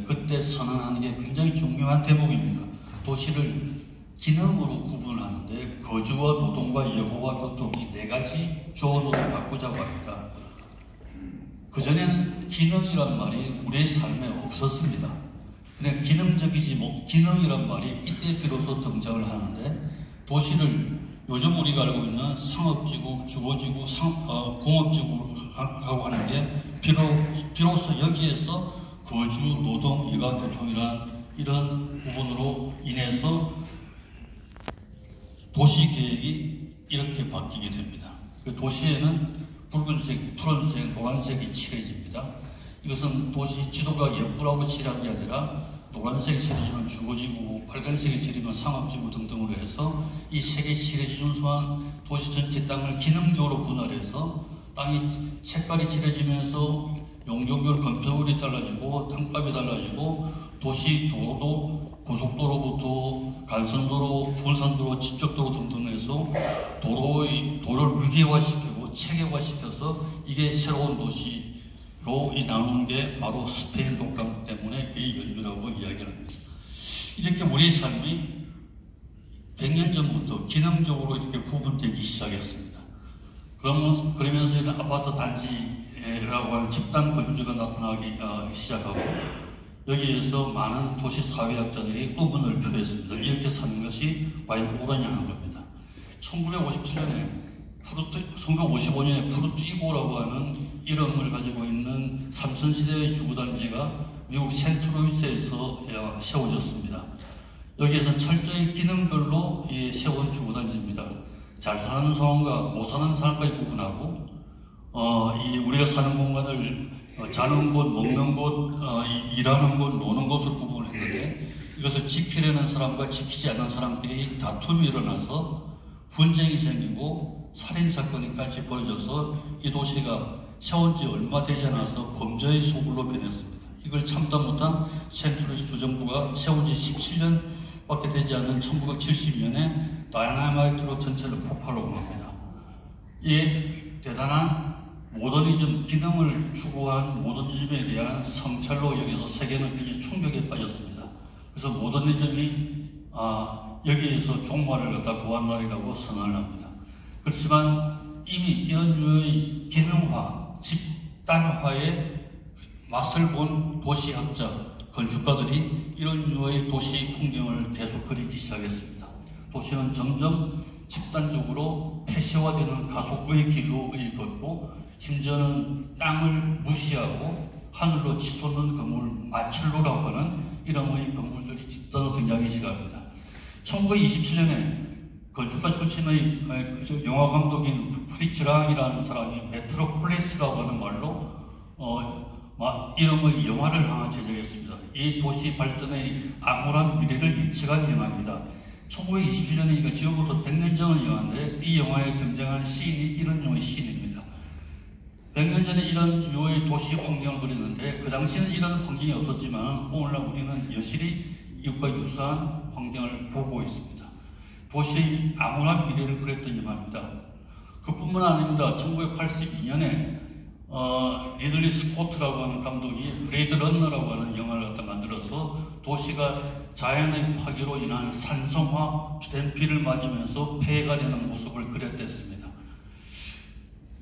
그때 선언하는 게 굉장히 중요한 대목입니다. 도시를 기능으로 구분하는데 거주와 노동과 예호와 교통이 네 가지 조언으로 바꾸자고 합니다. 그전에는 기능이란 말이 우리의 삶에 없었습니다. 그냥 기능적이지 뭐 기능이란 말이 이때 비로소 등장을 하는데 도시를 요즘 우리가 알고 있는 상업지구, 주거지구, 공업지구라고 하는 게 비로소 여기에서 거주, 노동, 일과 교통이란 이런 부분으로 인해서 도시 계획이 이렇게 바뀌게 됩니다. 도시에는 붉은색, 푸른색, 노란색이 칠해집니다. 이것은 도시 지도가 예쁘라고 칠한 게 아니라 노란색이 칠해지면 주거지구, 빨간색이 칠해지면 상업지구 등등으로 해서 이 색이 칠해지는 순간 도시 전체 땅을 기능적으로 분할해서 땅이 색깔이 칠해지면서 용적률 건폐율이 달라지고 땅값이 달라지고 도시 도로도 고속도로부터 간선도로, 분산도로, 직접도로 등등 해서 도로를 위계화시키고 체계화시켜서 이게 새로운 도시로 나누는 게 바로 스페인 독감 때문에 이 연유라고 이야기를 합니다. 이렇게 우리의 삶이 100년 전부터 기능적으로 이렇게 구분되기 시작했습니다. 그러면서 이런 아파트 단지라고 하는 집단 거주지가 나타나기 시작하고 여기에서 많은 도시 사회학자들이 의문을 표했습니다. 이렇게 사는 것이 과연 옳으냐 하는 겁니다. 1955년에 푸르트 이고라고 하는 이름을 가지고 있는 삼선시대의 주거단지가 미국 센트루이스에서 세워졌습니다. 여기에서 철저히 기능별로 세운 주거단지입니다. 잘 사는 사람과 못 사는 사람까지 구분하고 우리가 사는 공간을 자는 곳, 먹는 곳, 일하는 곳, 노는 곳을 구분했는데 이것을 지키려는 사람과 지키지 않는 사람끼리 다툼이 일어나서 분쟁이 생기고 살인사건까지 벌어져서 이 도시가 세운 지 얼마 되지 않아서 범죄의 소굴로 변했습니다. 이걸 참다 못한 센트루이스 주정부가 세운 지 17년밖에 되지 않은 1972년에 다이나마이트로 전체를 폭발하고 맙니다. 이 대단한 모더니즘, 기능을 추구한 모더니즘에 대한 성찰로 여기서 세계는 굉장히 충격에 빠졌습니다. 그래서 모더니즘이 여기에서 종말을 갖다 구한 날이라고 선언을 합니다. 그렇지만 이미 이런 유의 기능화, 집단화의 맛을 본 도시학자, 건축가들이 이런 유의 도시 풍경을 계속 그리기 시작했습니다. 도시는 점점 집단적으로 폐쇄화되는 가속의 길로 걷고 심지어는 땅을 무시하고 하늘로 치솟는 건물 마첼로라고 하는 이름의 건물들이 집단으로 등장하기 시작합니다. 1927년에 건축가 출신의 영화 감독인 프리츠 랑이라는 사람이 메트로폴리스라고 하는 말로 이름의 영화를 하나 제작했습니다. 이 도시 발전의 암울한 미래를 예측한 영화입니다. 1927년이니까 지금부터 100년 전의 영화인데 이 영화에 등장하는 시인이 이런 류의 시인입니다. 100년 전에 이런 유의 도시 환경을 그리는데 그 당시에는 이런 환경이 없었지만 오늘날 우리는 여실히 이것과 유사한 환경을 보고 있습니다. 도시의 암울한 미래를 그렸던 영화입니다. 그뿐만 아닙니다. 1982년에 리들리 스코트라고 하는 감독이 브레이드 런너라고 하는 영화를 갖다 만들어서 도시가 자연의 파괴로 인한 산성화된 비를 맞으면서 폐해가 되는 모습을 그렸댔습니다.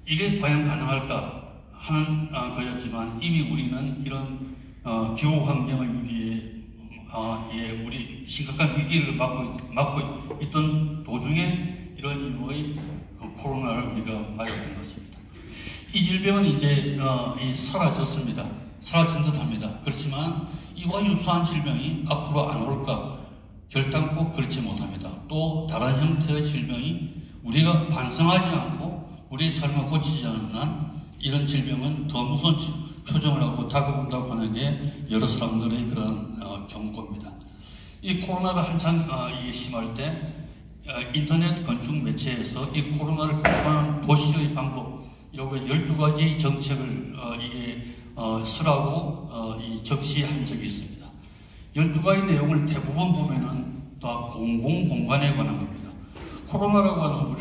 이게 과연 가능할까 하는 거였지만 이미 우리는 이런 기후 환경의 위기에 우리 심각한 위기를 맞고 있던 도중에 이런 유의 코로나를 우리가 맞았던 것입니다. 이 질병은 이제 사라졌습니다. 사라진 듯합니다. 그렇지만 이와 유사한 질병이 앞으로 안 올까? 결단코 그렇지 못합니다. 또 다른 형태의 질병이 우리가 반성하지 않고 우리의 삶을 고치지 않는 한 이런 질병은 더 무서운 표정을 하고 다가온다고 하는 게 여러 사람들의 그런 경고입니다. 이 코로나가 한창 심할 때 인터넷 건축 매체에서 이 코로나를 극복하는 도시의 방법 이렇게 12가지 정책을 쓰라고 적시한 적이 있습니다. 12가지 내용을 대부분 보면은 다 공공공간에 관한 겁니다. 코로나라고 하는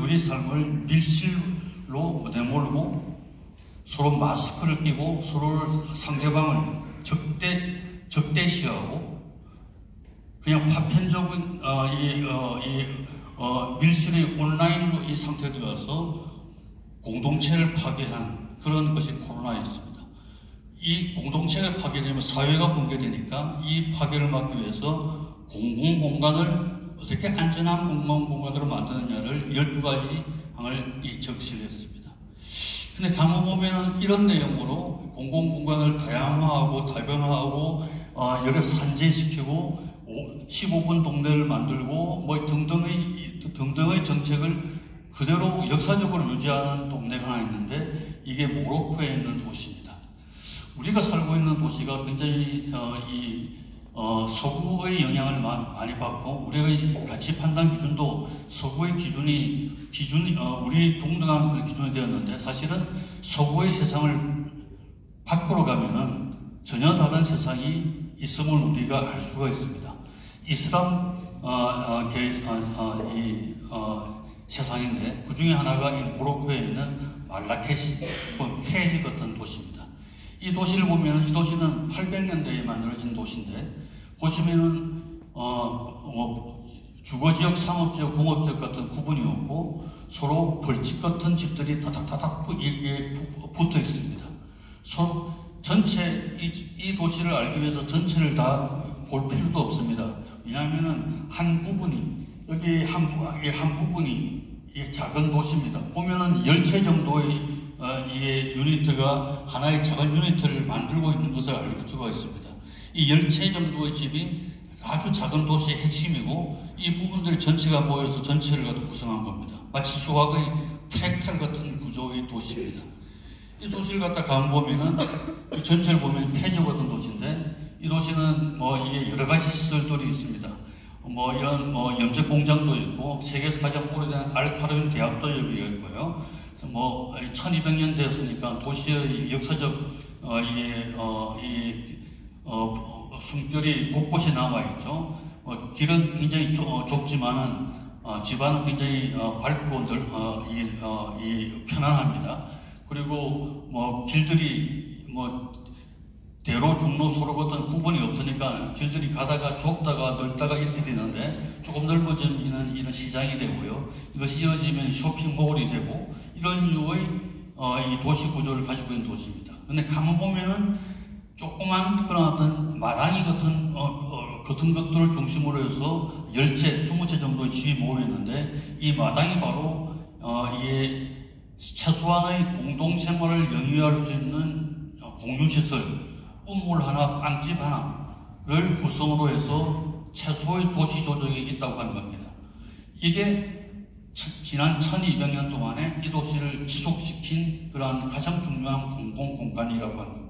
우리 삶을 밀실로 내몰고 서로 마스크를 끼고 서로 상대방을 적대 적대시하고 그냥 파편적인 밀실의 온라인으로 이 상태에 들어가서 공동체를 파괴한 그런 것이 코로나였습니다. 이 공동체가 파괴되면 사회가 붕괴되니까 이 파괴를 막기 위해서 공공공간을 어떻게 안전한 공공공간으로 만드느냐를 12가지 항을 적시를 했습니다. 근데 가만 보면은 이런 내용으로 공공공간을 다양화하고 다변화하고 여러 산재시키고 15분 동네를 만들고 뭐 등등의 정책을 그대로 역사적으로 유지하는 동네가 하나 있는데 이게 모로코에 있는 도시입니다. 우리가 살고 있는 도시가 굉장히 서구의 영향을 많이 받고 우리의 가치 판단 기준도 서구의 기준이 우리 동등한 그 기준이 되었는데 사실은 서구의 세상을 밖으로 가면은 전혀 다른 세상이 있음을 우리가 알 수가 있습니다. 이슬람 세상인데 그 중에 하나가 이 모로코에 있는 말라케시, 페지 같은 도시입니다. 이 도시를 보면 이 도시는 800년대에 만들어진 도시인데 보시면은 주거지역, 상업지역, 공업지역 같은 구분이 없고 서로 벌집 같은 집들이 다닥다닥 붙어 있습니다. 서로 전체 이 도시를 알기 위해서 전체를 다 볼 필요도 없습니다. 왜냐하면은 한 부분이 여기 한 부분이 작은 도시입니다. 보면은 열채 정도의 이게 유니트가 하나의 작은 유니트를 만들고 있는 것을 알 수가 있습니다. 이 열채 정도의 집이 아주 작은 도시의 핵심이고 이 부분들 전체가 모여서 전체를 갖다 구성한 겁니다. 마치 수학의 프랙탈 같은 구조의 도시입니다. 이 도시를 갖다 가보면은 이 전체를 보면 폐저 같은 도시인데 이 도시는 이게 여러 가지 시설들이 있습니다. 이런 염색 공장도 있고 세계에서 가장 오래된 알카르빈 대학도 여기가 있고요. 1200년 됐으니까 도시의 역사적 숨결이 곳곳에 남아 있죠. 길은 굉장히 좁지만은 집안은 굉장히 밝고 편안합니다. 그리고 길들이 대로, 중로, 소로 같은 구분이 없으니까 길들이 가다가 좁다가 넓다가 이렇게 되는데 조금 넓어지면 이런 시장이 되고요. 이것이 이어지면 쇼핑몰이 되고 이런 류의 이 도시 구조를 가지고 있는 도시입니다. 근데 가만 보면은 조그만 그런 어떤 마당이 같은 것들을 중심으로 해서 10채, 20채 정도의 집이 모여 있는데 이 마당이 바로 이게 최소한의 공동생활을 영위할 수 있는 공유시설, 우물 하나, 빵집 하나를 구성으로 해서 최소의 도시 조정이 있다고 하는 겁니다. 이게 지난 1200년 동안에 이 도시를 지속시킨 그러한 가장 중요한 공공공간이라고 합니다.